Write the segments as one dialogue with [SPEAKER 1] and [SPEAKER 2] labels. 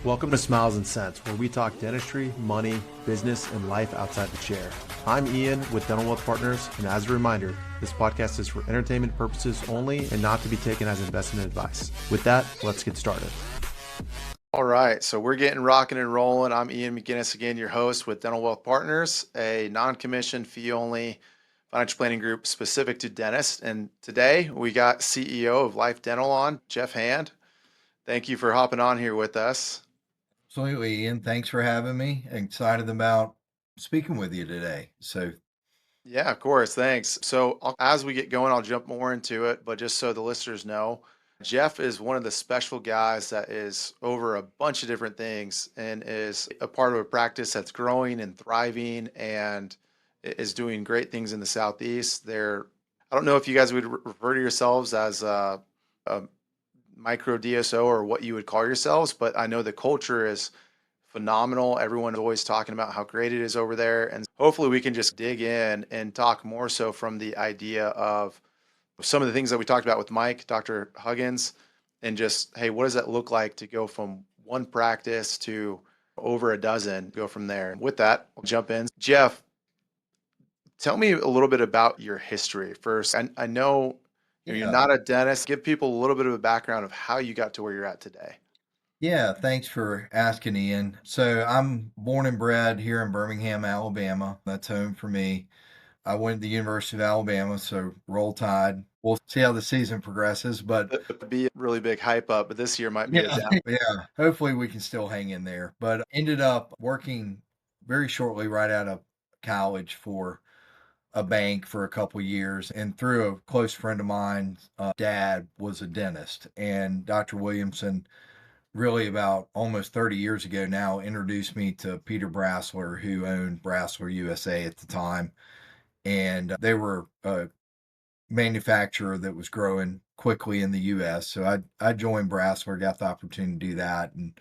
[SPEAKER 1] Welcome to Smiles and Cents, where we talk dentistry, money, business, and life outside the chair. I'm Ian with Dental Wealth Partners, and as a reminder, this podcast is for entertainment purposes only and not to be taken as investment advice. With that, let's get started. All right, so we're getting rocking and rolling. I'm Ian McGinnis again, your host with Dental Wealth Partners, a non-commissioned fee-only financial planning group specific to dentists. And today we got CEO of Life Dental on, Jeff Hand. Thank you for hopping on here with us.
[SPEAKER 2] Absolutely, Ian. Thanks for having me. Excited about speaking with you today.
[SPEAKER 1] Yeah, of course. Thanks. As we get going, I'll jump more into it. But just so the listeners know, Jeff is one of the special guys that is over a bunch of different things and is a part of a practice that's growing and thriving and is doing great things in the Southeast. I don't know if you guys would refer to yourselves as a micro DSO or what you would call yourselves, but I know the culture is phenomenal. Everyone is always talking about how great it is over there. And hopefully we can just dig in and talk more so from the idea of some of the things that we talked about with Mike, Dr. Huggins, and just, hey, what does that look like to go from one practice to over a dozen, go from there. And with that, I'll jump in. Jeff, tell me a little bit about your history first. I know, you're
[SPEAKER 2] Yeah,
[SPEAKER 1] not a dentist. Give people a little bit of a background of how you got to where you're at today.
[SPEAKER 2] yeah. Thanks for asking, Ian. So I'm born and bred here in Birmingham, Alabama. That's home for me. I went to the University of Alabama, so roll tide. We'll see how the season progresses, but
[SPEAKER 1] It would be a really big hype up, but this year might be a
[SPEAKER 2] yeah,
[SPEAKER 1] down.
[SPEAKER 2] yeah. Hopefully we can still hang in there. But ended up working very shortly right out of college for a bank for a couple years, and through a close friend of mine, dad was a dentist, and Dr. Williamson, really about almost 30 years ago now, introduced me to Peter Brassler, who owned Brassler USA at the time, and they were a manufacturer that was growing quickly in the U.S. So I joined Brassler, got the opportunity to do that, and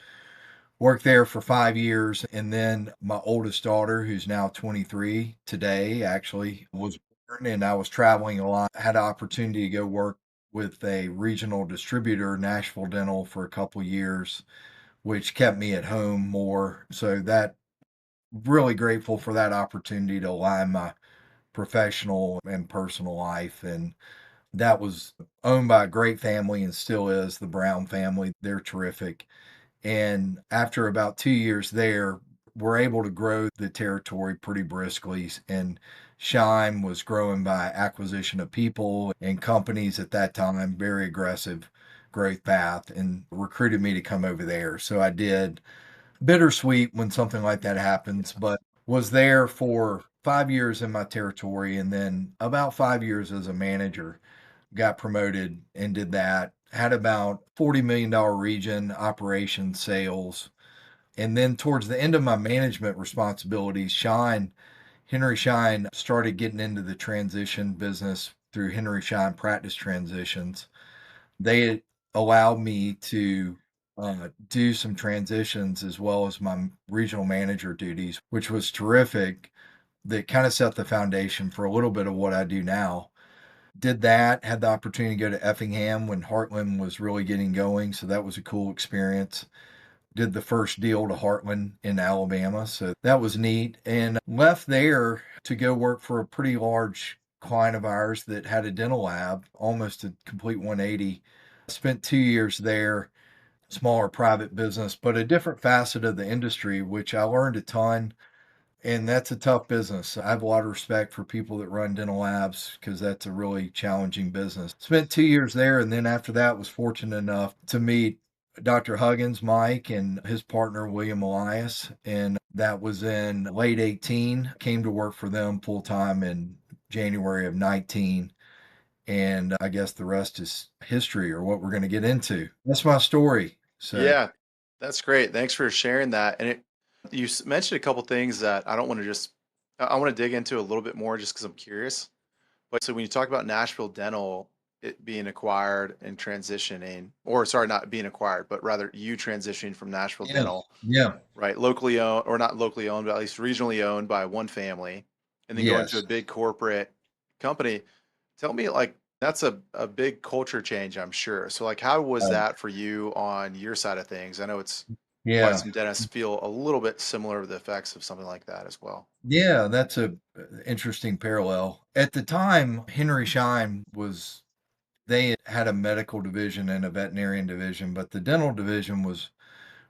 [SPEAKER 2] worked there for 5 years. And then my oldest daughter, who's now 23 today, actually was born, and I was traveling a lot. I had an opportunity to go work with a regional distributor, Nashville Dental, for a couple years, which kept me at home more. So that really grateful for that opportunity to align my professional and personal life. And that was owned by a great family and still is, the Brown family. They're terrific. And after about 2 years there, we're able to grow the territory pretty briskly. And Shine was growing by acquisition of people and companies at that time, very aggressive growth path, and recruited me to come over there. So I did. Bittersweet when something like that happens, but was there for 5 years in my territory, and then about 5 years as a manager. Got promoted and did that. Had about $40 million region operations sales. And then towards the end of my management responsibilities, Henry Shine started getting into the transition business through Henry Shine Practice Transitions. They allowed me to do some transitions as well as my regional manager duties, which was terrific. That kind of set the foundation for a little bit of what I do now. Did that, had the opportunity to go to Effingham when Heartland was really getting going, so that was a cool experience. Did the first deal to Heartland in Alabama, so that was neat, and left there to go work for a pretty large client of ours that had a dental lab, almost a complete 180. Spent 2 years there, smaller private business, but a different facet of the industry, which I learned a ton. And that's a tough business. I have a lot of respect for people that run dental labs because that's a really challenging business. Spent 2 years there, and then after that was fortunate enough to meet Dr. Huggins, Mike, and his partner, William Elias. And that was in late 18, came to work for them full time in January of 19. And I guess the rest is history, or what we're going to get into. That's my story. So,
[SPEAKER 1] Yeah, that's great. Thanks for sharing that. And mentioned a couple things that I don't want to just, I want to dig into a little bit more just because I'm curious. But so when you talk about Nashville Dental, it being acquired and transitioning, or sorry, not being acquired, but rather you transitioning from Nashville
[SPEAKER 2] yeah,
[SPEAKER 1] Dental,
[SPEAKER 2] yeah,
[SPEAKER 1] right? Locally owned, or not locally owned, but at least regionally owned by one family, and then going to a
[SPEAKER 2] yes.
[SPEAKER 1] big corporate company. Tell me, like, that's a big culture change, I'm sure. So, like, how was that for you on your side of things? I know it's why
[SPEAKER 2] Yeah.
[SPEAKER 1] some dentists feel a little bit similar to the effects of something like that as well.
[SPEAKER 2] Yeah, that's a interesting parallel. At the time, Henry Schein was they had a medical division and a veterinarian division, but the dental division was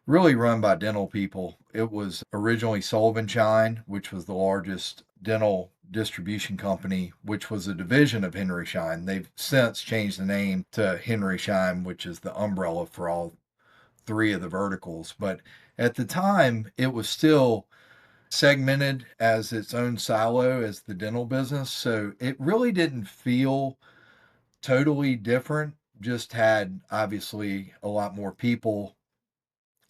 [SPEAKER 2] really run by dental people. It was originally Sullivan Schein, which was the largest dental distribution company, which was a division of Henry Schein. They've since changed the name to Henry Schein, which is the umbrella for all three of the verticals. But at the time, it was still segmented as its own silo as the dental business. So it really didn't feel totally different, just had obviously a lot more people,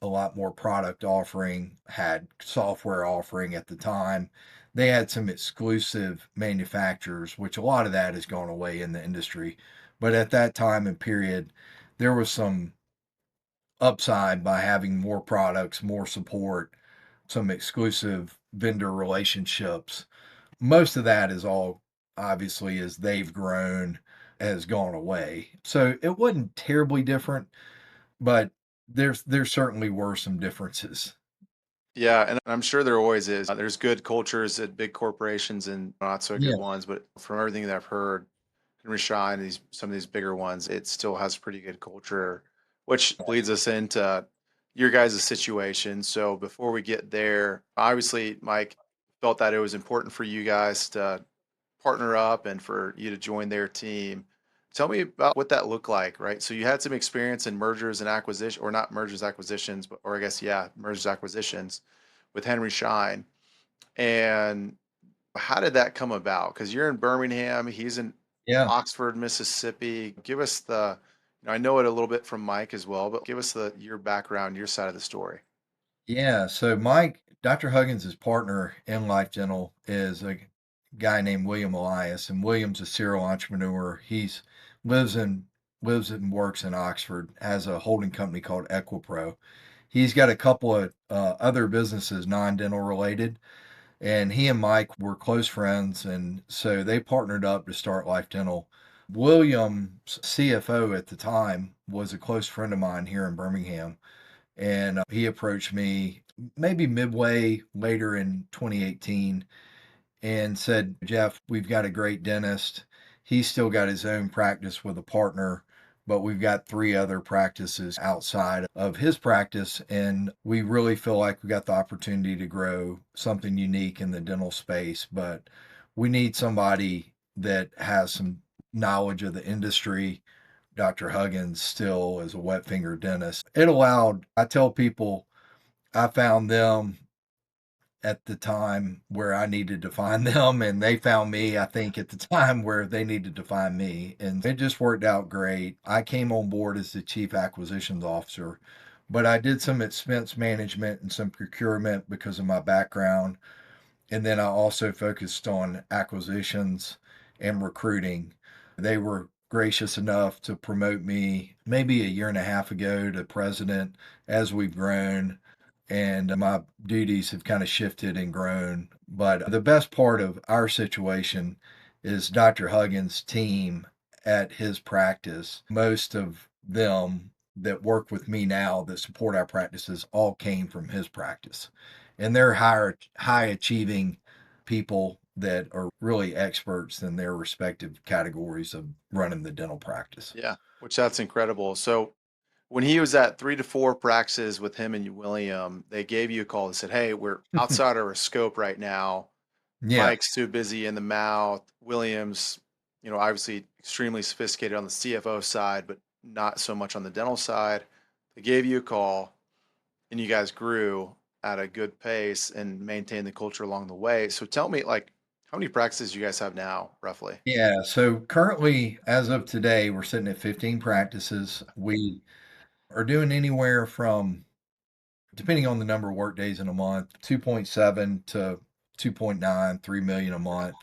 [SPEAKER 2] a lot more product offering, had software offering at the time. They had some exclusive manufacturers, which a lot of that has gone away in the industry. But at that time and period, there was some upside by having more products, more support, some exclusive vendor relationships. Most of that is all obviously as they've grown has gone away. So it wasn't terribly different, but there certainly were some differences.
[SPEAKER 1] Yeah, and I'm sure there always is. There's good cultures at big corporations and not so good
[SPEAKER 2] Yeah,
[SPEAKER 1] ones, but from everything that I've heard, Henry Schein, these some of these bigger ones, it still has pretty good culture, which leads us into your guys' situation. So before we get there, obviously Mike felt that it was important for you guys to partner up and for you to join their team. Tell me about what that looked like, right? So you had some experience in mergers and acquisition, or not mergers acquisitions, but or I guess yeah, mergers acquisitions with Henry Schein. And how did that come about? Because you're in Birmingham, he's in
[SPEAKER 2] yeah.
[SPEAKER 1] Oxford, Mississippi. Give us the, I know it a little bit from Mike as well, but give us the your background, your side of the story.
[SPEAKER 2] Yeah, so Mike, Dr. Huggins' partner in Life Dental is a guy named William Elias, and William's a serial entrepreneur. He's lives in lives and works in Oxford, has a holding company called Equipro. He's got a couple of other businesses, non-dental related, and he and Mike were close friends, and so they partnered up to start Life Dental. William's CFO at the time was a close friend of mine here in Birmingham, and he approached me maybe midway later in 2018 and said, Jeff, we've got a great dentist. He's still got his own practice with a partner, but we've got three other practices outside of his practice. And we really feel like we got the opportunity to grow something unique in the dental space, but we need somebody that has some knowledge of the industry. Dr. Huggins still is a wet finger dentist. It allowed, I tell people, I found them at the time where I needed to find them, and they found me, I think, at the time where they needed to find me. And it just worked out great. I came on board as the chief acquisitions officer, but I did some expense management and some procurement because of my background. And then I also focused on acquisitions and recruiting. They were gracious enough to promote me maybe a year and a half ago to president as we've grown. And my duties have kind of shifted and grown. But the best part of our situation is Dr. Huggins' team at his practice. Most of them that work with me now that support our practices all came from his practice, and they're high achieving people that are really experts in their respective categories of running the dental practice.
[SPEAKER 1] Yeah, which that's incredible. So when he was at 3 to 4 practices with him and William, they gave you a call and said, "Hey, we're outside our scope right now.
[SPEAKER 2] Yeah,
[SPEAKER 1] Mike's too busy in the mouth. Williams, obviously extremely sophisticated on the CFO side, but not so much on the dental side." They gave you a call and you guys grew at a good pace and maintained the culture along the way. So tell me, like, how many practices you guys have now, roughly?
[SPEAKER 2] yeah. So currently, as of today, we're sitting at 15 practices. We are doing anywhere from, depending on the number of work days in a month, 2.7 to 2.9, 3 million a month.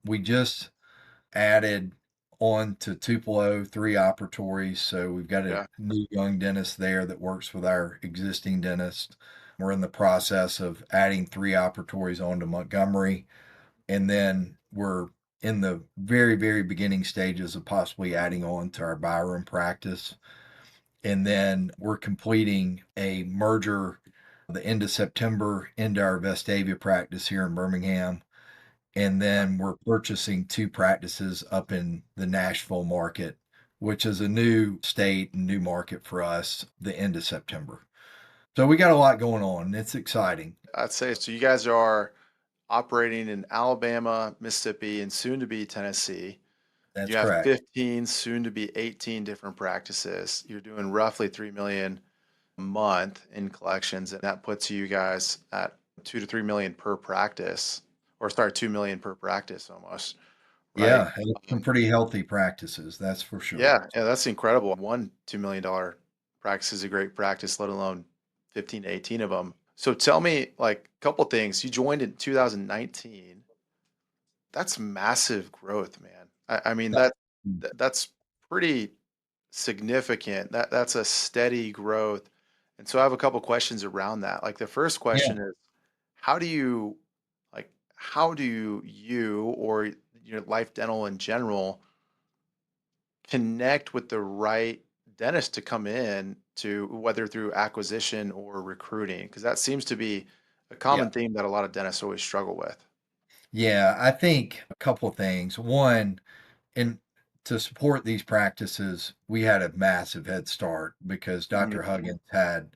[SPEAKER 2] We just added on to Tupelo 3 operatories. So we've got a
[SPEAKER 1] Okay.
[SPEAKER 2] new young dentist there that works with our existing dentist. We're in the process of adding 3 operatories onto Montgomery. And then we're in the very, very beginning stages of possibly adding on to our Byram practice. And then we're completing a merger the end of September into our Vestavia practice here in Birmingham. And
[SPEAKER 1] Yeah.
[SPEAKER 2] then we're purchasing 2 practices up in the Nashville market, which is a new state and new market for us the end of September. So we got a lot going on. It's exciting.
[SPEAKER 1] I'd say so. You guys are operating in Alabama, Mississippi, and soon to be Tennessee.
[SPEAKER 2] That's
[SPEAKER 1] You have
[SPEAKER 2] correct.
[SPEAKER 1] 15, soon to be 18 different practices. You're doing roughly 3 million a month in collections, and that puts you guys at 2 to 3 million per practice, or sorry, 2 million per practice almost, right?
[SPEAKER 2] Yeah, and some
[SPEAKER 1] Um,
[SPEAKER 2] pretty healthy practices, that's for sure.
[SPEAKER 1] yeah, that's incredible. One $2 million practice is a great practice, let alone 15 to 18 of them. So tell me, like, a couple things. You joined in 2019. That's massive growth, man. I mean
[SPEAKER 2] That
[SPEAKER 1] that's pretty significant. That's a steady growth. And so I have a couple questions around that. Like the first
[SPEAKER 2] yeah,
[SPEAKER 1] question is, how do you how do you or your Life Dental in general connect with the right dentist to come in to whether through acquisition or recruiting? Because that seems to be a
[SPEAKER 2] yeah.
[SPEAKER 1] common theme that a lot of dentists always struggle with.
[SPEAKER 2] Yeah, I think a couple of things. One, and to support these practices, we had a massive head start because
[SPEAKER 1] Mhm.
[SPEAKER 2] Dr. Huggins had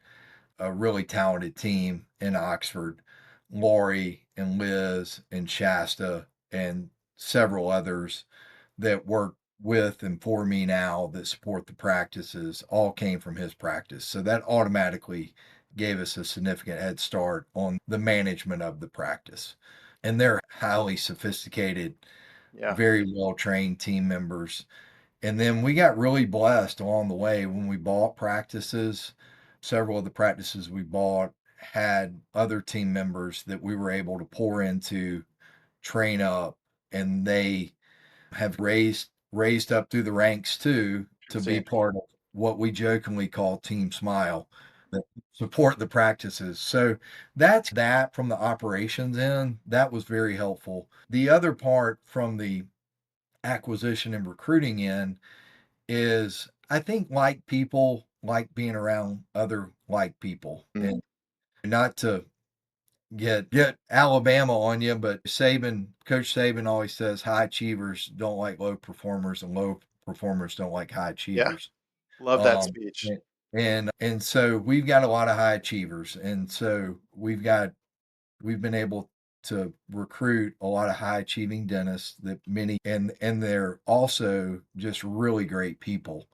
[SPEAKER 2] a really talented team in Oxford. Lori and Liz and Shasta and several others that work with and for me now that support the practices all came from his practice. So that automatically gave us a significant head start on the management of the practice. And they're highly sophisticated,
[SPEAKER 1] Yeah.
[SPEAKER 2] very well trained team members. And then we got really blessed along the way when we bought practices. Several of the practices we bought had other team members that we were able to pour into, train up, and they have raised up through the ranks too to be
[SPEAKER 1] Interesting.
[SPEAKER 2] part of what we jokingly call Team Smile that support the practices. So that's that from the operations end. That was very helpful. The other part from the acquisition and recruiting end is I think like people like being around other like people
[SPEAKER 1] Mm.
[SPEAKER 2] and not to get Alabama on you, but Coach Saban always says high achievers don't like low performers, and low performers don't like high
[SPEAKER 1] Yeah.
[SPEAKER 2] achievers.
[SPEAKER 1] Love that
[SPEAKER 2] Um,
[SPEAKER 1] speech.
[SPEAKER 2] and so we've got a lot of high achievers, and so we've been able to recruit a lot of high achieving dentists that many and they're also just really great people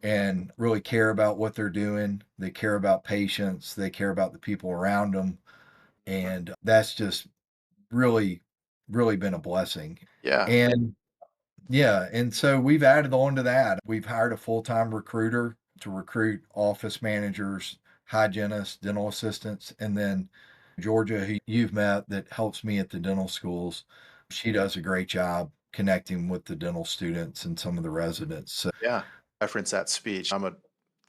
[SPEAKER 2] and really care about what they're doing. They care about patients. They care about the people around them, and that's just really, really been a blessing.
[SPEAKER 1] Yeah.
[SPEAKER 2] And yeah, and so we've added on to that. We've hired a full-time recruiter to recruit office managers, hygienists, dental assistants, and then Georgia, who you've met that helps me at the dental schools. She does a great job connecting with the dental students and some of the residents. So
[SPEAKER 1] Yeah. Reference that speech.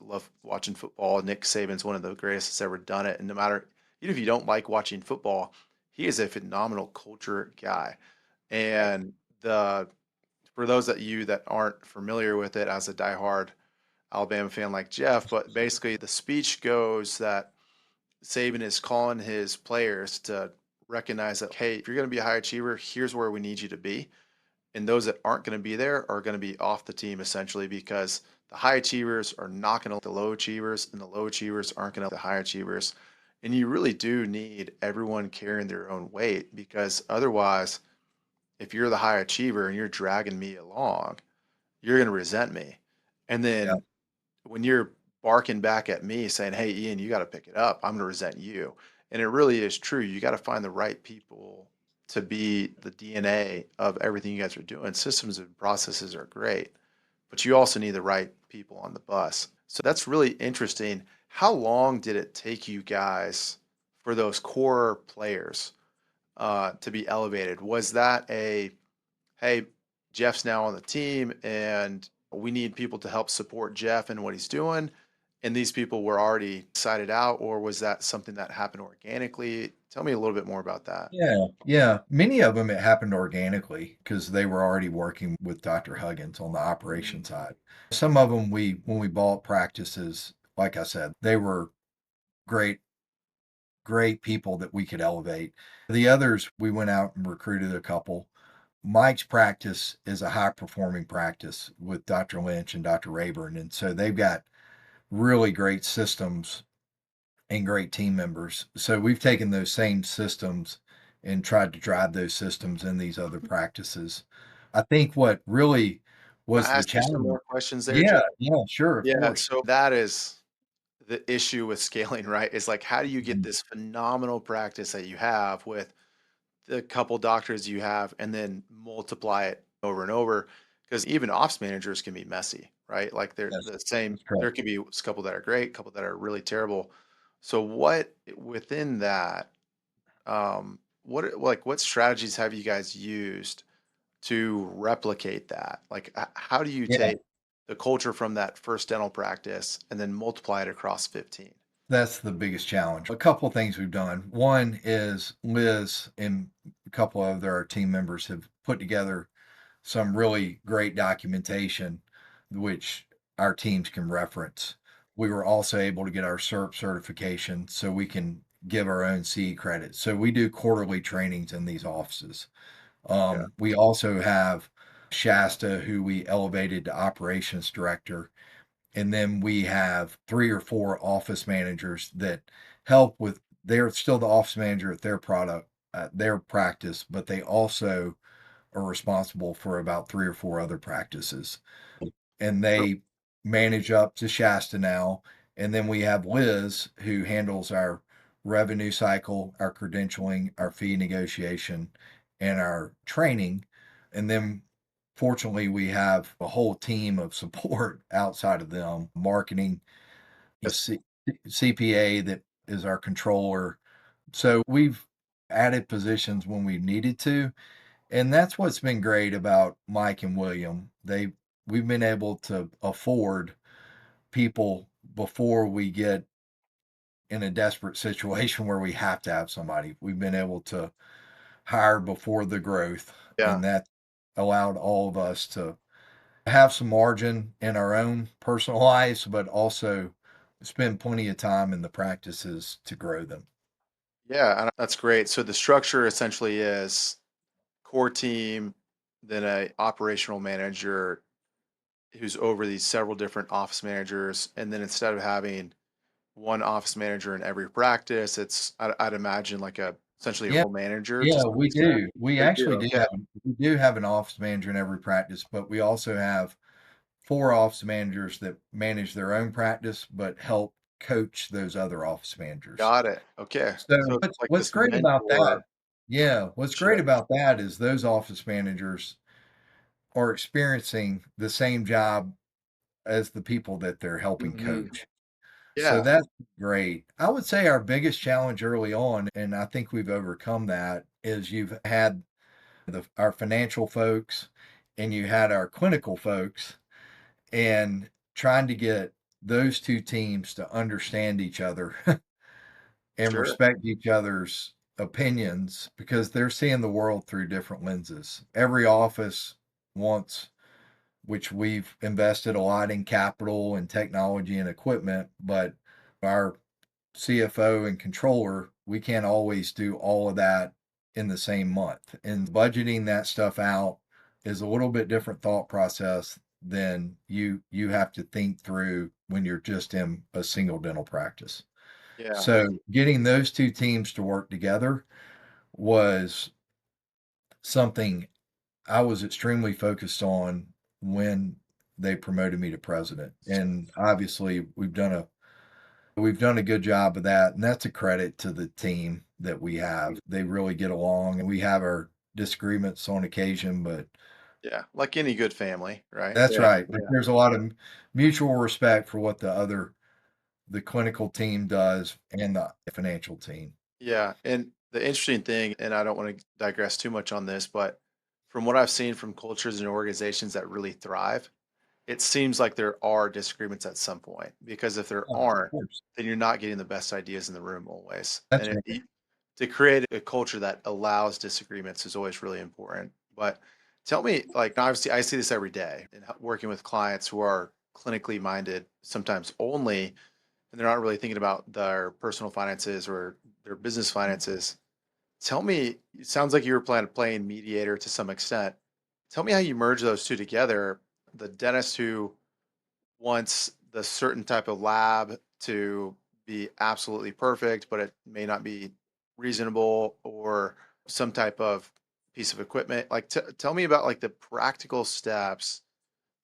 [SPEAKER 1] Love watching football. Nick Saban's one of the greatest that's ever done it. And no matter, even if you don't like watching football, he is a phenomenal culture guy. And the for those that you that aren't familiar with it as a diehard Alabama fan like Jeff, but basically the speech goes that Saban is calling his players to recognize that, hey, if you're going to be a high achiever, here's where we need you to be. And those that aren't going to be there are going to be off the team essentially because the high achievers are not going to the low achievers, and the low achievers aren't going to the high achievers. And you really do need everyone carrying their own weight because otherwise, if you're the high achiever and you're dragging me along, you're going to resent me. And
[SPEAKER 2] yeah,
[SPEAKER 1] then when you're barking back at me saying, "Hey, Ian, you got to pick it up," I'm going to resent you. And it really is true. You got to find the right people to be the DNA of everything you guys are doing. Systems and processes are great, but you also need the right people on the bus. So that's really interesting. How long did it take you guys for those core players to be elevated? Was that a hey, Jeff's now on the team and we need people to help support Jeff and what he's doing. And these people were already decided out, or was that something that happened organically? Tell me a little bit more about that.
[SPEAKER 2] Yeah, yeah. Many of them it happened organically because they were already working with Dr. Huggins on the operation
[SPEAKER 1] Mm,
[SPEAKER 2] side. Some of them when we bought practices, like I said, they were great, great people that we could elevate. The others, we went out and recruited a couple. Mike's practice is a high performing practice with Dr. Lynch and Dr. Rayburn. And so they've got really great systems and great team members. So we've taken those same systems and tried to drive those systems in these other practices. I think what really
[SPEAKER 1] can I
[SPEAKER 2] was the
[SPEAKER 1] ask you some
[SPEAKER 2] challenge.
[SPEAKER 1] more questions there,
[SPEAKER 2] Yeah,
[SPEAKER 1] Jeff?
[SPEAKER 2] yeah, sure, of
[SPEAKER 1] Yeah,
[SPEAKER 2] course.
[SPEAKER 1] so that is the issue with scaling, right? Is like, how do you get
[SPEAKER 2] Mhm.
[SPEAKER 1] this phenomenal practice that you have with the couple doctors you have and then multiply it over and over? Because even ops managers can be messy, right? Like they're
[SPEAKER 2] Yes,
[SPEAKER 1] the same.
[SPEAKER 2] that's correct.
[SPEAKER 1] There could be a couple that are great, a couple that are really terrible. So what within that, what strategies have you guys used to replicate that? Like, how do you
[SPEAKER 2] Yeah,
[SPEAKER 1] take the culture from that first dental practice and then multiply it across 15?
[SPEAKER 2] that's the biggest challenge. A couple things we've done. One is Liz and a couple of our team members have put together some really great documentation, which our teams can reference. We were also able to get our CERP certification so we can give our own CE credit. So we do quarterly trainings in these offices.
[SPEAKER 1] Yeah.
[SPEAKER 2] We also have Shasta, who we elevated to operations director. And then we have three or four office managers that help with, they're still the office manager at their product, their practice, but they also are responsible for about three or four other practices, and
[SPEAKER 1] So
[SPEAKER 2] they manage up to Shasta now. And then we have Liz who handles our revenue cycle, our credentialing, our fee negotiation, and our training. And then fortunately, we have a whole team of support outside of them, marketing, a
[SPEAKER 1] yes.
[SPEAKER 2] CPA that is our controller. So we've added positions when we needed to, and that's what's been great about Mike and William. We've been able to afford people before we get in a desperate situation where we have to have somebody. We've been able to hire before the growth,
[SPEAKER 1] Yeah.
[SPEAKER 2] and that allowed all of us to have some margin in our own personal lives, but also spend plenty of time in the practices to grow them.
[SPEAKER 1] Yeah, and that's great. So the structure essentially is core team, then a operational manager who's over these several different office managers, and then instead of having one office manager in every practice, I'd imagine like a essentially a
[SPEAKER 2] Yeah.
[SPEAKER 1] full manager to
[SPEAKER 2] Yeah,
[SPEAKER 1] some
[SPEAKER 2] we
[SPEAKER 1] extent.
[SPEAKER 2] do. We
[SPEAKER 1] Oh, you do?
[SPEAKER 2] actually do
[SPEAKER 1] Okay.
[SPEAKER 2] have an office manager in every practice, but we also have 4 office managers that manage their own practice, but help coach those other office managers.
[SPEAKER 1] Got it. Okay.
[SPEAKER 2] So
[SPEAKER 1] So it's like
[SPEAKER 2] what's
[SPEAKER 1] this
[SPEAKER 2] great about that, yeah, what's great
[SPEAKER 1] mentorship.
[SPEAKER 2] about that is those office managers are experiencing the same job as the people that they're helping
[SPEAKER 1] Mhm.
[SPEAKER 2] coach. So
[SPEAKER 1] Yeah,
[SPEAKER 2] that's great. I would say our biggest challenge early on, and I think we've overcome that, is you've had our financial folks and you had our clinical folks, and trying to get those two teams to understand each other and
[SPEAKER 1] sure.
[SPEAKER 2] respect each other's opinions because they're seeing the world through different lenses. Every office wants, which we've invested a lot in capital and technology and equipment, but our CFO and controller, we can't always do all of that in the same month. And budgeting that stuff out is a little bit different thought process than you have to think through when you're just in a single dental practice.
[SPEAKER 1] Yeah.
[SPEAKER 2] So getting those two teams to work together was something I was extremely focused on when they promoted me to president. And obviously we've done a good job of that, and that's a credit to the team that we have. They really get along, and we have our disagreements on occasion, but
[SPEAKER 1] Yeah, like any good family, right?
[SPEAKER 2] that's
[SPEAKER 1] Yeah,
[SPEAKER 2] right. But
[SPEAKER 1] yeah.
[SPEAKER 2] there's a lot of mutual respect for what the clinical team does and the financial team.
[SPEAKER 1] Yeah, and the interesting thing, and I don't wanna digress too much on this, but from what I've seen from cultures and organizations that really thrive, it seems like there are disagreements at some point, because if there
[SPEAKER 2] Oh, of
[SPEAKER 1] aren't,
[SPEAKER 2] course.
[SPEAKER 1] then you're not getting the best ideas in the room always.
[SPEAKER 2] That's
[SPEAKER 1] And
[SPEAKER 2] right.
[SPEAKER 1] to create a culture that allows disagreements is always really important. But tell me, like, obviously, I see this every day in working with clients who are clinically minded, sometimes only, and they're not really thinking about their personal finances or their business finances. Tell me, it sounds like you were playing mediator to some extent. Tell me how you merge those two together. The dentist who wants the certain type of lab to be absolutely perfect, but it may not be reasonable, or some type of piece of equipment. Like, tell me about like the practical steps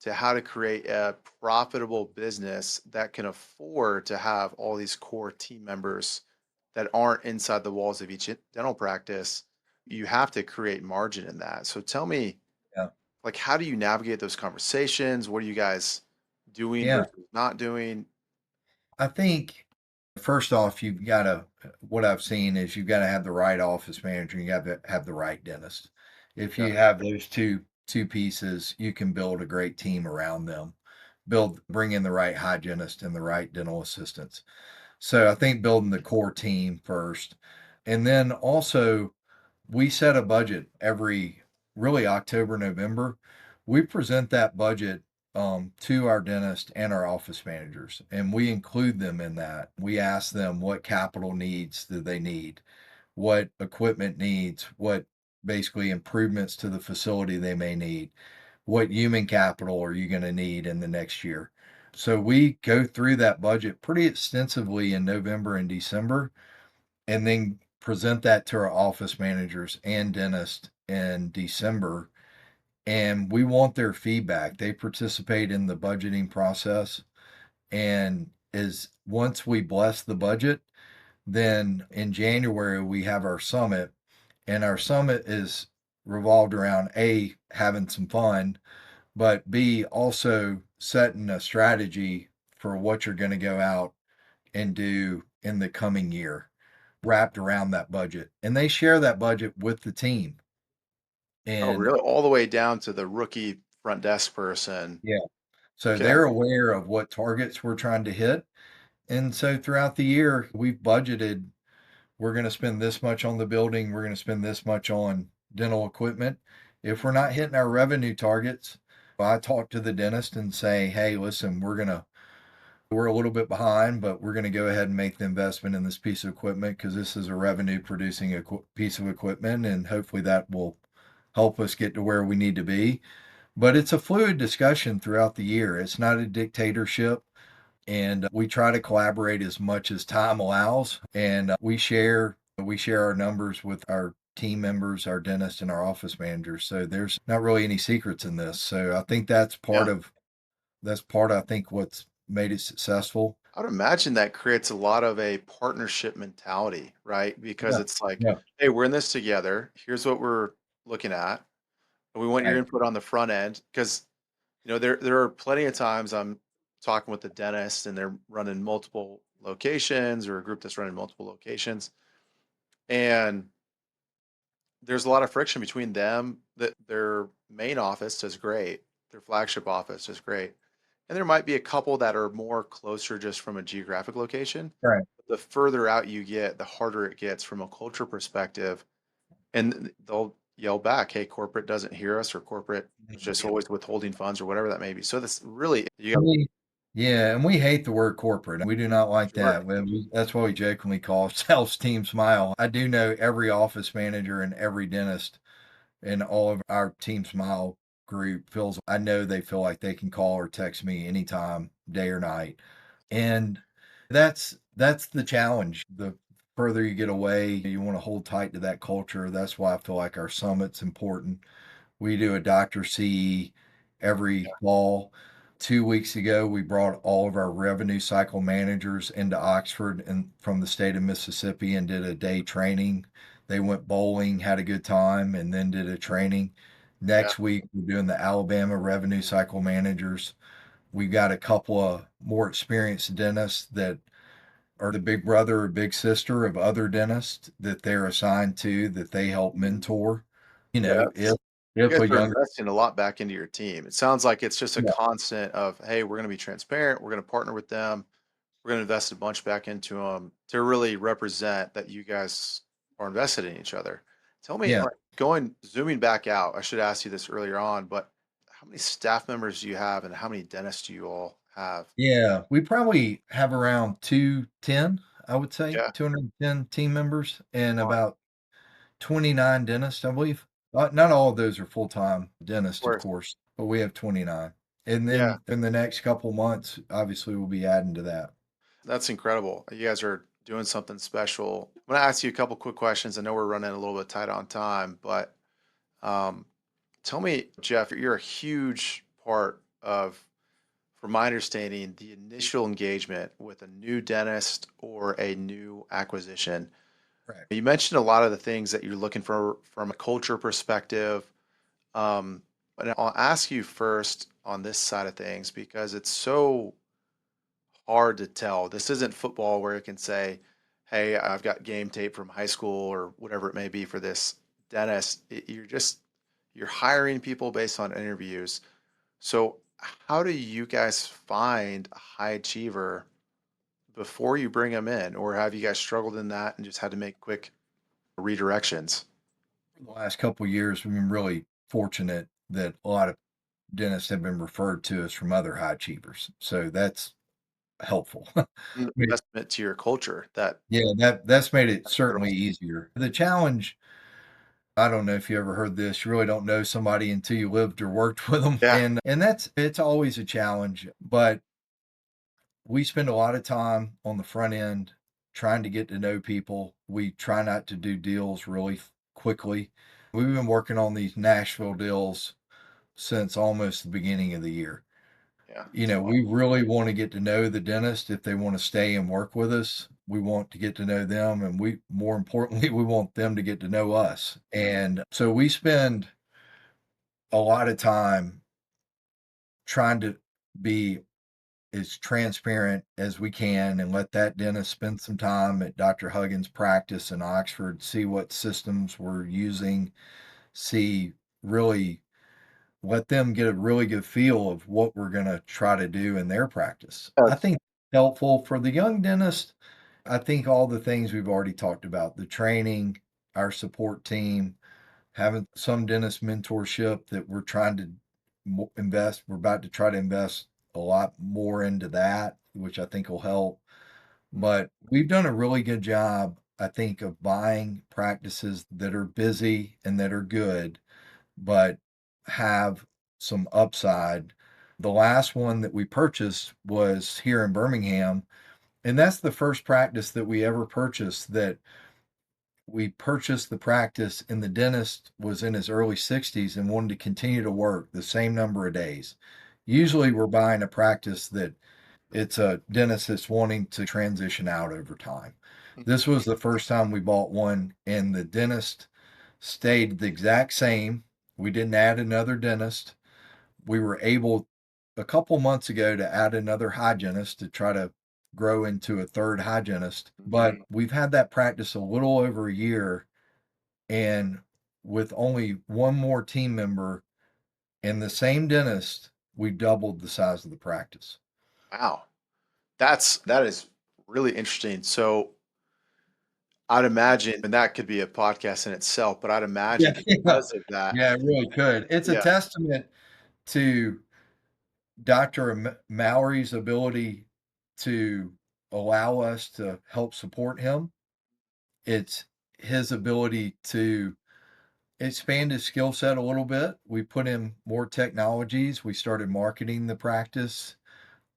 [SPEAKER 1] to how to create a profitable business that can afford to have all these core team members that aren't inside the walls of each dental practice. You have to create margin in that. So tell me,
[SPEAKER 2] Yeah.
[SPEAKER 1] like, how do you navigate those conversations? What are you guys doing
[SPEAKER 2] Yeah.
[SPEAKER 1] versus not doing?
[SPEAKER 2] I think first off, you've got to, what I've seen is you've got to have the right office manager. You got to have the right dentist. If
[SPEAKER 1] Yeah.
[SPEAKER 2] you have those two pieces, you can build a great team around them. Bring in the right hygienist and the right dental assistants. So I think building the core team first, and then also we set a budget every really October, November. We present that budget to our dentist and our office managers, and we include them in that. We ask them what capital needs do they need, what equipment needs, what basically improvements to the facility they may need, what human capital are you going to need in the next year. So we go through that budget pretty extensively in November and December, and then present that to our office managers and dentists in December. And we want their feedback. They participate in the budgeting process. And is once we bless the budget, then in January we have our summit. And our summit is revolved around A, having some fun, but B, also setting a strategy for what you're going to go out and do in the coming year wrapped around that budget. And they share that budget with the team.
[SPEAKER 1] Oh,
[SPEAKER 2] And
[SPEAKER 1] really? All the way down to the rookie front desk person.
[SPEAKER 2] yeah, so
[SPEAKER 1] Okay.
[SPEAKER 2] they're aware of what targets we're trying to hit. And so throughout the year, we've budgeted, we're going to spend this much on the building, we're going to spend this much on dental equipment. If we're not hitting our revenue targets, I talk to the dentist and say, hey, listen, we're a little bit behind, but we're going to go ahead and make the investment in this piece of equipment because this is a revenue producing piece of equipment. And hopefully that will help us get to where we need to be. But it's a fluid discussion throughout the year. It's not a dictatorship. And we try to collaborate as much as time allows. And we share our numbers with our team members, our dentists, and our office managers. So there's not really any secrets in this. So I think
[SPEAKER 1] Yeah.
[SPEAKER 2] I think what's made it successful.
[SPEAKER 1] I would imagine that creates a lot of a partnership mentality, right? Because
[SPEAKER 2] Yeah.
[SPEAKER 1] it's like,
[SPEAKER 2] Yeah.
[SPEAKER 1] hey, we're in this together. Here's what we're looking at. And we want your
[SPEAKER 2] Right.
[SPEAKER 1] input on the front end. Because, there are plenty of times I'm talking with the dentist and they're running multiple locations, or a group that's running multiple locations. And there's a lot of friction between them. That their main office does great, their flagship office is great, and there might be a couple that are more closer just from a geographic location.
[SPEAKER 2] Right.
[SPEAKER 1] But the further out you get, the harder it gets from a culture perspective, and they'll yell back, "Hey, corporate doesn't hear us," or "Corporate is just
[SPEAKER 2] Yeah.
[SPEAKER 1] always withholding funds," or whatever that may be. So that's really you got.
[SPEAKER 2] We yeah, and we hate the word corporate. We do not like
[SPEAKER 1] Sure.
[SPEAKER 2] that. That's why we jokingly call ourselves Team Smile. I do know every office manager and every dentist in all of our Team Smile group feels I know they feel like they can call or text me anytime, day or night. And that's the challenge. The further you get away, you want to hold tight to that culture. That's why I feel like our summit's important. We do a Dr. CE every fall. 2 weeks ago, we brought all of our revenue cycle managers into Oxford and from the state of Mississippi and did a day training. They went bowling, had a good time, and then did a training.
[SPEAKER 1] Yeah.
[SPEAKER 2] Next week, we're doing the Alabama revenue cycle managers. We got a couple of more experienced dentists that are the big brother or big sister of other dentists that they're assigned to that they help mentor. If
[SPEAKER 1] Yes. You
[SPEAKER 2] If
[SPEAKER 1] guys
[SPEAKER 2] a
[SPEAKER 1] are
[SPEAKER 2] younger
[SPEAKER 1] investing a lot back into your team. It sounds like it's just a
[SPEAKER 2] Yeah,
[SPEAKER 1] constant of, "Hey, we're gonna be transparent, we're gonna partner with them, we're gonna invest a bunch back into them to really represent that you guys are invested in each other." Tell me,
[SPEAKER 2] yeah,
[SPEAKER 1] like, zooming back out, I should ask you this earlier on, but how many staff members do you have and how many dentists do you all have?
[SPEAKER 2] yeah. We probably have around 210, I would say,
[SPEAKER 1] Yeah,
[SPEAKER 2] 210 team members and
[SPEAKER 1] smart,
[SPEAKER 2] about 29 dentists, I believe. Not all of those are full-time
[SPEAKER 1] of
[SPEAKER 2] dentists, of
[SPEAKER 1] course.
[SPEAKER 2] course, but we have 29. And
[SPEAKER 1] Yeah,
[SPEAKER 2] then in the next couple months, obviously, we'll be adding to that.
[SPEAKER 1] that's incredible. You guys are doing something special. I'm gonna ask you a couple quick questions. I know we're running a little bit tight on time, but, um tell me, Jeff, you're a huge part of, from my understanding, the initial engagement with a new dentist or a new acquisition.
[SPEAKER 2] Correct.
[SPEAKER 1] You mentioned a lot of the things that you're looking for from a culture perspective. Um, but I'll ask you first on this side of things because it's so hard to tell. This isn't football where it can say, "Hey, I've got game tape from high school or whatever it may be for this dentist." You're hiring people based on interviews. So, how do you guys find a high achiever before you bring them in, or have you guys struggled in that and just had to make quick redirections?
[SPEAKER 2] For the last couple of years, we've been really fortunate that a lot of dentists have been referred to us from other high achievers, so that's helpful. I mean,
[SPEAKER 1] Testament to your culture that
[SPEAKER 2] yeah, that's made it
[SPEAKER 1] that's
[SPEAKER 2] certainly
[SPEAKER 1] incredible.
[SPEAKER 2] easier. The challenge, I don't know if you ever heard this, you really don't know somebody until you lived or worked with them,
[SPEAKER 1] Yeah,
[SPEAKER 2] and that's it's always a challenge, but we spend a lot of time on the front end trying to get to know people. We try not to do deals really quickly. We've been working on these Nashville deals since almost the beginning of the year.
[SPEAKER 1] yeah,
[SPEAKER 2] You know,
[SPEAKER 1] smart.
[SPEAKER 2] we really want to get to know the dentist if they want to stay and work with us. We want to get to know them, and we more importantly, we want them to get to know us. And so we spend a lot of time trying to be as transparent as we can and let that dentist spend some time at Dr. Huggins' practice in Oxford, see what systems we're using, see really let them get a really good feel of what we're going to try to do in their practice. I
[SPEAKER 1] That's
[SPEAKER 2] think helpful for the young dentist. I think all the things we've already talked about, the training, our support team, having some dentist mentorship that we're trying to invest. We're about to try to invest a lot more into that, which I think will help. But we've done a really good job, I think, of buying practices that are busy and that are good, but have some upside. The last one that we purchased was here in Birmingham, and that's the first practice that we ever purchased that we purchased the practice and the dentist was in his early 60s and wanted to continue to work the same number of days. Usually we're buying a practice that it's a dentist that's wanting to transition out over time. This was the first time we bought one and the dentist stayed the exact same. We didn't add another dentist. We were able a couple months ago to add another hygienist to try to grow into a third hygienist, but we've had that practice a little over a year and with only one more team member and the same dentist, we doubled the size of the practice.
[SPEAKER 1] wow. That is really interesting. So I'd imagine, and that could be a podcast in itself, but I'd
[SPEAKER 2] Yeah,
[SPEAKER 1] imagine
[SPEAKER 2] yeah.
[SPEAKER 1] because of that,
[SPEAKER 2] Yeah, it really could. It's a
[SPEAKER 1] yeah,
[SPEAKER 2] testament to Dr. Mallory's ability to allow us to help support him. It's his ability to expand his skill set a little bit. We put in more technologies. We started marketing the practice,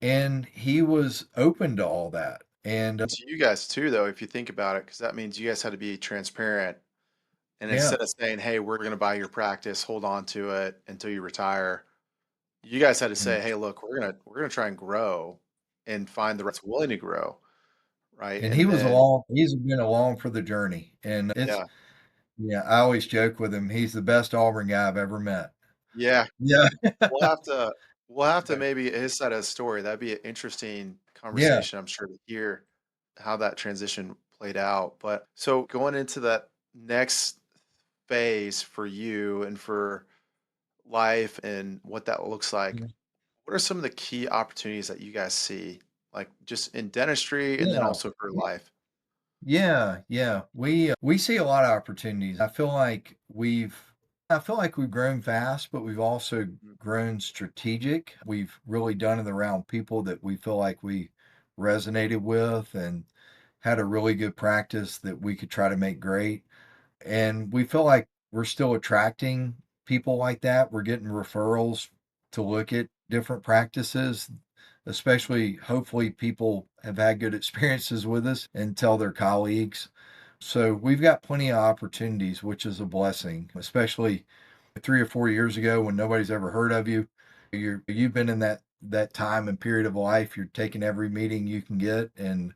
[SPEAKER 2] and he was open to all that. And
[SPEAKER 1] to you guys too, though, if you think about it, because that means you guys had to be transparent. And
[SPEAKER 2] yeah,
[SPEAKER 1] instead of saying, "Hey, we're gonna buy your practice, hold on to it until you retire," you guys had to
[SPEAKER 2] mm,
[SPEAKER 1] say, "Hey, look, we're gonna try and grow and find the reps willing to grow," right?
[SPEAKER 2] and
[SPEAKER 1] And then
[SPEAKER 2] he's been along for the journey. And it's
[SPEAKER 1] yeah,
[SPEAKER 2] yeah, I always joke with him. He's the best Auburn guy I've ever met.
[SPEAKER 1] yeah,
[SPEAKER 2] Yeah.
[SPEAKER 1] we'll have to we'll have to maybe get his side of the story. That'd be an interesting
[SPEAKER 2] Yeah.
[SPEAKER 1] conversation, I'm sure, to hear how that transition played out. But so going into that next phase for you and for life and what that looks like,
[SPEAKER 2] Mhm.
[SPEAKER 1] what are some of the key opportunities that you guys see, like just in dentistry and then
[SPEAKER 2] Yeah.
[SPEAKER 1] also for life?
[SPEAKER 2] Yeah, yeah. We see a lot of opportunities. I feel like we've grown fast, but we've also
[SPEAKER 1] Mm,
[SPEAKER 2] grown strategic. We've really done it around people that we feel like we resonated with and had a really good practice that we could try to make great. And we feel like we're still attracting people like that. We're getting referrals to look at different practices, especially hopefully people have had good experiences with us and tell their colleagues. So we've got plenty of opportunities, which is a blessing, especially 3 or 4 years ago when nobody's ever heard of you. You've been in that time and period of life. You're taking every meeting you can get, and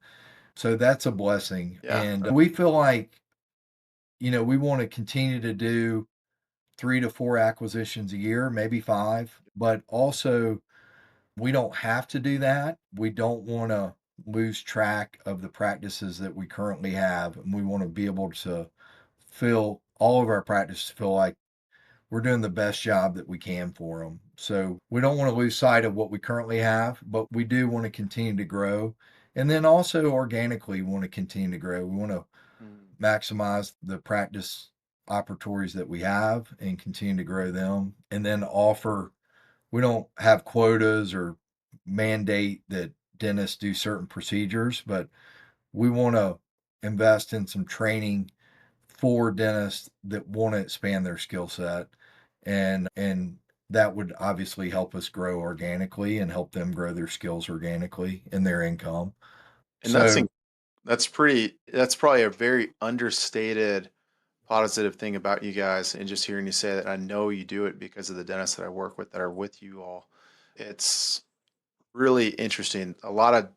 [SPEAKER 2] so that's a blessing.
[SPEAKER 1] yeah.
[SPEAKER 2] And we feel like we want to continue to do 3 to 4 acquisitions a year, maybe five, but also we don't have to do that. We don't want to lose track of the practices that we currently have. And we want to be able to feel all of our practices feel like we're doing the best job that we can for them. So we don't want to lose sight of what we currently have, but we do want to continue to grow. And then also organically want to continue to grow. We want to
[SPEAKER 1] Mm.
[SPEAKER 2] maximize the practice opportunities that we have and continue to grow them. And then offer, we don't have quotas or mandate that dentists do certain procedures, but we want to invest in some training for dentists that want to expand their skill set, and that would obviously help us grow organically and help them grow their skills organically and their income.
[SPEAKER 1] And that's
[SPEAKER 2] So
[SPEAKER 1] that's probably a very understated positive thing about you guys, and just hearing you say that, I know you do it because of the dentists that I work with that are with you all. It's really interesting. A lot of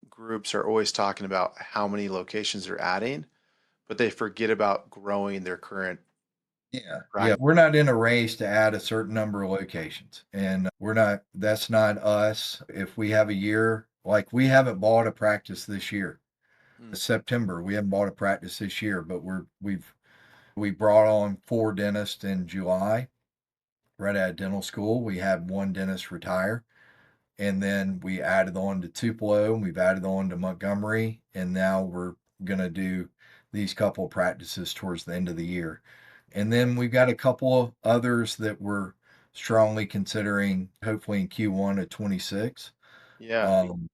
[SPEAKER 1] groups are always talking about how many locations they're adding, but they forget about growing their current
[SPEAKER 2] yeah, yeah,
[SPEAKER 1] practice.
[SPEAKER 2] we're not in a race to add a certain number of locations, and we're not. That's not us. If we have a year like we haven't bought a practice this year,
[SPEAKER 1] Mm,
[SPEAKER 2] September, we haven't bought a practice this year, but we brought on 4 dentists in July right out of dental school. We had one dentist retire, and then we added on to Tupelo, and we've added on to Montgomery, and now we're gonna do these couple of practices towards the end of the year. And then we've got a couple of others that we're strongly considering, hopefully in Q1 of 26.
[SPEAKER 1] yeah.
[SPEAKER 2] Um,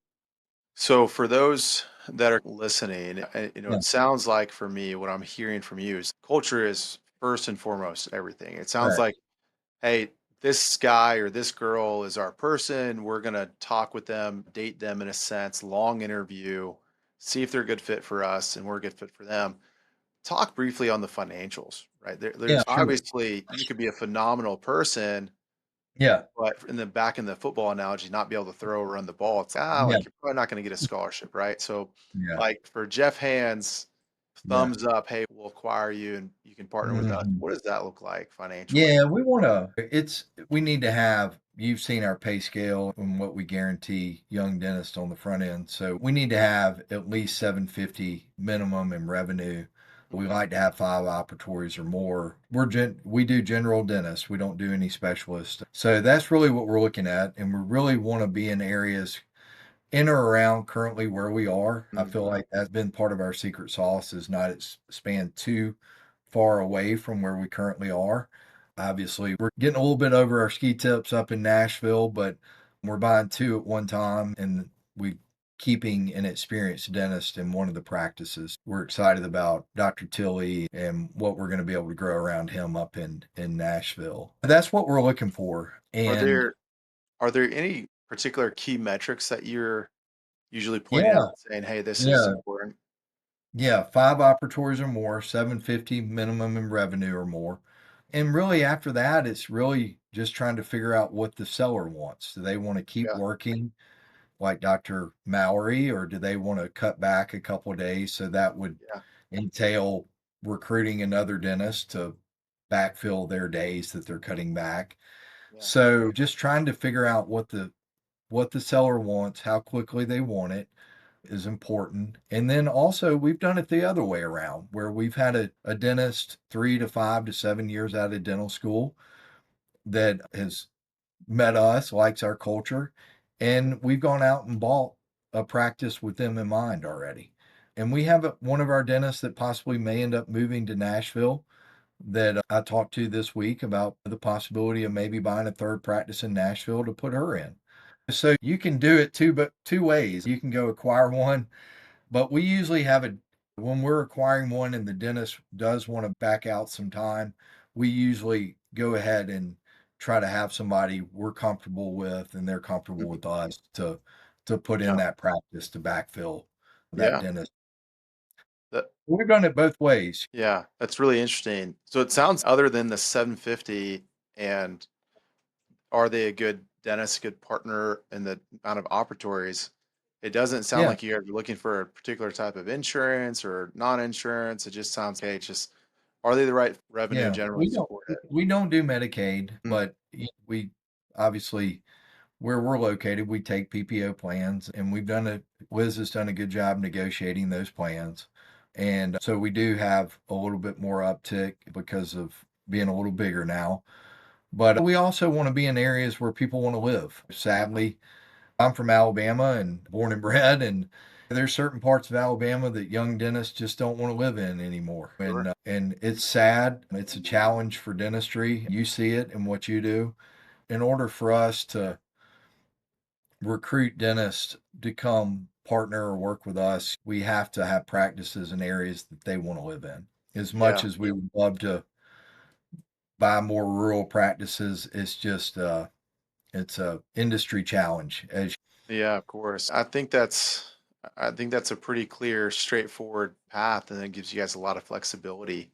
[SPEAKER 1] So for those that are listening,
[SPEAKER 2] yeah,
[SPEAKER 1] it sounds like for me, what I'm hearing from you is culture is first and foremost everything. It sounds
[SPEAKER 2] correct.
[SPEAKER 1] like, hey, this guy or this girl is our person. We're gonna talk with them, date them in a sense, long interview, see if they're a good fit for us and we're a good fit for them. Talk briefly on the financials, right?
[SPEAKER 2] Yeah,
[SPEAKER 1] There's
[SPEAKER 2] sure.
[SPEAKER 1] obviously you could be a phenomenal person,
[SPEAKER 2] Yeah,
[SPEAKER 1] but in the back in the football analogy, not be able to throw or run the ball. It's
[SPEAKER 2] yeah,
[SPEAKER 1] like you're probably not going to get a scholarship, right? So,
[SPEAKER 2] yeah,
[SPEAKER 1] like for Jeff Hands,
[SPEAKER 2] yeah.
[SPEAKER 1] thumbs up. Hey, we'll acquire you and you can partner with us.
[SPEAKER 2] Mhm.
[SPEAKER 1] What does that look like financially?
[SPEAKER 2] Yeah, we need to have, you've seen our pay scale and what we guarantee young dentists on the front end. So we need to have at least 750 minimum in revenue. We
[SPEAKER 1] Mhm.
[SPEAKER 2] like to have 5 operatories or more. We do general dentists. We don't do any specialists. So that's really what we're looking at. And we really want to be in areas in or around currently where we are. I
[SPEAKER 1] Mm,
[SPEAKER 2] feel like that's been part of our secret sauce is not expand too far away from where we currently are. Obviously, we're getting a little bit over our ski tips up in Nashville, but we're buying two at one time and we keeping an experienced dentist in one of the practices. We're excited about Dr. Tilley and what we're going to be able to grow around him up in Nashville. That's what we're looking for.
[SPEAKER 1] Are
[SPEAKER 2] And
[SPEAKER 1] there are there any particular key metrics that you're usually pointing out
[SPEAKER 2] yeah,
[SPEAKER 1] and saying, "Hey, this is
[SPEAKER 2] yeah.
[SPEAKER 1] important"?
[SPEAKER 2] Yeah, 5 operatories or more, 750 minimum in revenue or more. And really after that, it's really just trying to figure out what the seller wants. Do they want to keep
[SPEAKER 1] Yeah,
[SPEAKER 2] working like Dr. Mowry, or do they want to cut back a couple of days? So that would
[SPEAKER 1] yeah,
[SPEAKER 2] entail recruiting another dentist to backfill their days that they're cutting back.
[SPEAKER 1] yeah.
[SPEAKER 2] So just trying to figure out what the seller wants, how quickly they want it is important. And then also, we've done it the other way around where we've had a dentist 3 to 5 to 7 years out of dental school. that has met us, likes our culture, and we've gone out and bought a practice with them in mind already. And we have one of our dentists that possibly may end up moving to Nashville that I talked to this week about the possibility of maybe buying a third practice in Nashville to put her in. So you can do it two ways. You can go acquire one, but we usually have a when we're acquiring one and the dentist does want to back out some time, we usually go ahead and try to have somebody we're comfortable with and they're comfortable
[SPEAKER 1] Mhm.
[SPEAKER 2] with us to put in
[SPEAKER 1] Yeah.
[SPEAKER 2] that practice to backfill that
[SPEAKER 1] Yeah.
[SPEAKER 2] dentist.
[SPEAKER 1] That
[SPEAKER 2] We've done it both ways.
[SPEAKER 1] yeah, that's really interesting. So it sounds other than the 750 and are they a good dentist, good partner in the amount of operatories? It doesn't sound
[SPEAKER 2] Yeah.
[SPEAKER 1] like you're looking for a particular type of insurance or non-insurance. It just sounds, hey, just are they the right revenue
[SPEAKER 2] Yeah.
[SPEAKER 1] generally
[SPEAKER 2] We don't
[SPEAKER 1] support it?
[SPEAKER 2] we don't do Medicaid,
[SPEAKER 1] Mm,
[SPEAKER 2] but we obviously where we're located, we take PPO plans and Liz has done a good job negotiating those plans. And so we do have a little bit more uptick because of being a little bigger now. But we also want to be in areas where people want to live. Sadly, I'm from Alabama and born and bred, and there's certain parts of Alabama that young dentists just don't want to live in anymore.
[SPEAKER 1] sure.
[SPEAKER 2] And it's sad. It's a challenge for dentistry. You see it in what you do. In order for us to recruit dentists to come partner or work with us, we have to have practices in areas that they want to live in. As much
[SPEAKER 1] Yeah.
[SPEAKER 2] as we would love to buy more rural practices, it's a industry challenge. As
[SPEAKER 1] Yeah, of course. I think that's a pretty clear, straightforward path, and it gives you guys a lot of flexibility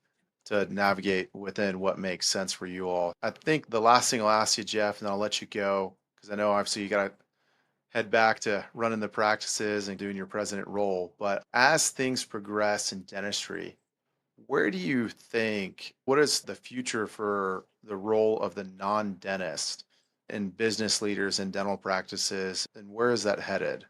[SPEAKER 1] to navigate within what makes sense for you all. I think the last thing I'll ask you, Jeff, and I'll let you go because I know obviously you got to head back to running the practices and doing your president role. But as things progress in dentistry, where do you think, what is the future for the role of the non-dentist and business leaders in dental practices, and where is that headed?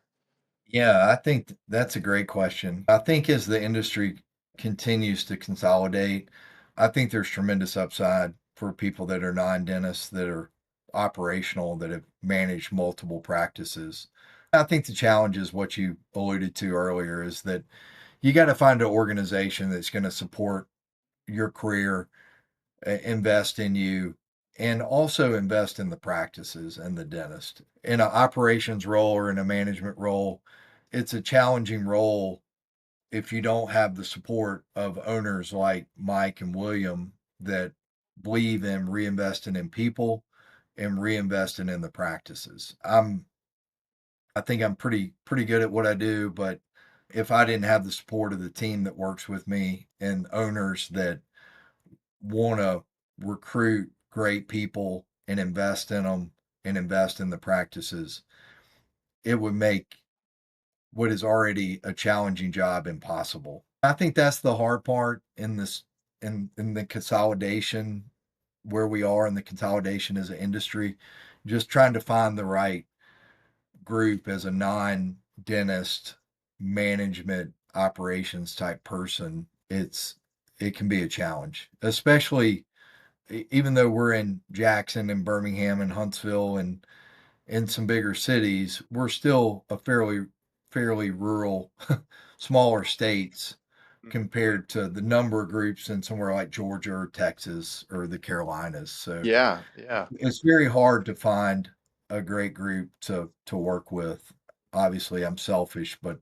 [SPEAKER 2] Yeah, I think that's a great question. I think as the industry continues to consolidate, I think there's tremendous upside for people that are non-dentists that are operational that have managed multiple practices. I think the challenge is what you alluded to earlier is that you got to find an organization that's going to support your career, invest in you, and also invest in the practices and the dentist. In an operations role or in a management role, it's a challenging role if you don't have the support of owners like Mike and William that believe in reinvesting in people and reinvesting in the practices. I think I'm pretty good at what I do, but if I didn't have the support of the team that works with me and owners that want to recruit great people and invest in them and invest in the practices, it would make what is already a challenging job impossible. I think that's the hard part in this in the consolidation where we are in the consolidation as an industry, just trying to find the right group as a non-dentist management operations type person. It can be a challenge, especially even though we're in Jackson and Birmingham and Huntsville and in some bigger cities, we're still a fairly rural, smaller states
[SPEAKER 1] Mhm.
[SPEAKER 2] compared to the number of groups in somewhere like Georgia or Texas or the Carolinas. So
[SPEAKER 1] Yeah, yeah.
[SPEAKER 2] it's very hard to find a great group to work with. Obviously, I'm selfish, but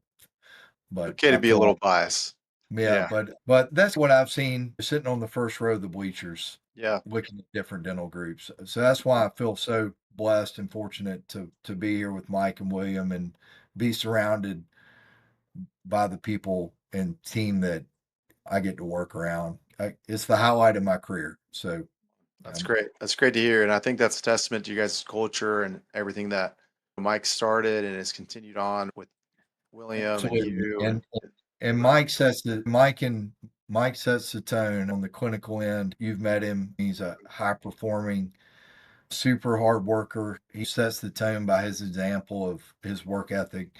[SPEAKER 1] Okay to
[SPEAKER 2] I
[SPEAKER 1] be a
[SPEAKER 2] feel
[SPEAKER 1] little
[SPEAKER 2] like
[SPEAKER 1] biased.
[SPEAKER 2] yeah,
[SPEAKER 1] Yeah,
[SPEAKER 2] but that's what I've seen sitting on the first row of the bleachers,
[SPEAKER 1] yeah.
[SPEAKER 2] looking at different dental groups. So that's why I feel so blessed and fortunate to be here with Mike and William and be surrounded by the people and team that I get to work around. It's the highlight of my career. So
[SPEAKER 1] That's
[SPEAKER 2] um,
[SPEAKER 1] great. That's great to hear, and I think that's a testament to you guys' culture and everything that Mike started and has continued on with William and
[SPEAKER 2] absolutely,
[SPEAKER 1] you
[SPEAKER 2] and Mike sets the tone on the clinical end. You've met him. He's a high performing super hard worker. He sets the tone by his example of his work ethic,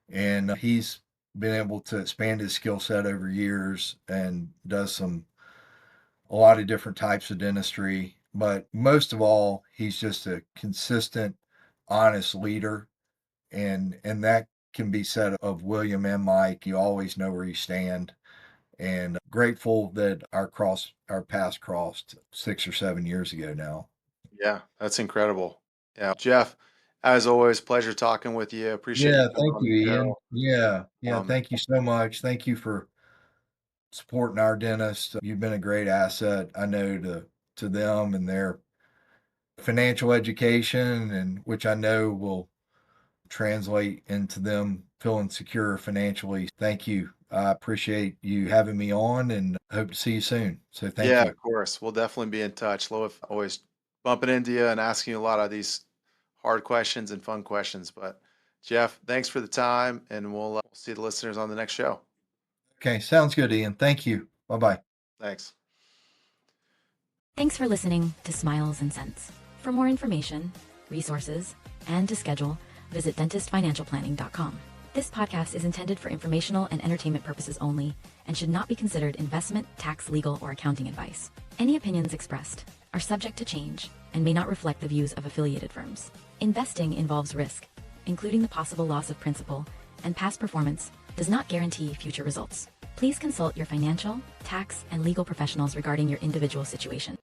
[SPEAKER 2] and he's been able to expand his skill set over years and does a lot of different types of dentistry. but most of all, he's just a consistent, honest leader. And that can be said of William and Mike. You always know where you stand. And grateful that our paths crossed 6 or 7 years ago now.
[SPEAKER 1] Yeah, that's incredible. Yeah, Jeff, as always, pleasure talking with you. Appreciate you
[SPEAKER 2] Yeah,
[SPEAKER 1] coming
[SPEAKER 2] thank
[SPEAKER 1] on
[SPEAKER 2] you,
[SPEAKER 1] the
[SPEAKER 2] Ian.
[SPEAKER 1] show.
[SPEAKER 2] Yeah,
[SPEAKER 1] Um,
[SPEAKER 2] thank you so much. Thank you for supporting our dentist. You've been a great asset, I know, to them and their financial education, and which I know will translate into them feeling secure financially. Thank you. I appreciate you having me on and hope to see you soon. So thank
[SPEAKER 1] yeah,
[SPEAKER 2] you.
[SPEAKER 1] of course. We'll definitely be in touch. Love always bumping into you and asking you a lot of these hard questions and fun questions. But Jeff, thanks for the time, and we'll see the listeners on the next show.
[SPEAKER 2] Okay, sounds good, Ian. Thank you. Bye bye.
[SPEAKER 1] Thanks.
[SPEAKER 3] Thanks for listening to Smiles and Cents. For more information, resources, and to schedule, visit dentistfinancialplanning.com. This podcast is intended for informational and entertainment purposes only and should not be considered investment, tax, legal, or accounting advice. Any opinions expressed are subject to change and may not reflect the views of affiliated firms. Investing involves risk, including the possible loss of principal, and past performance does not guarantee future results. Please consult your financial, tax, and legal professionals regarding your individual situation.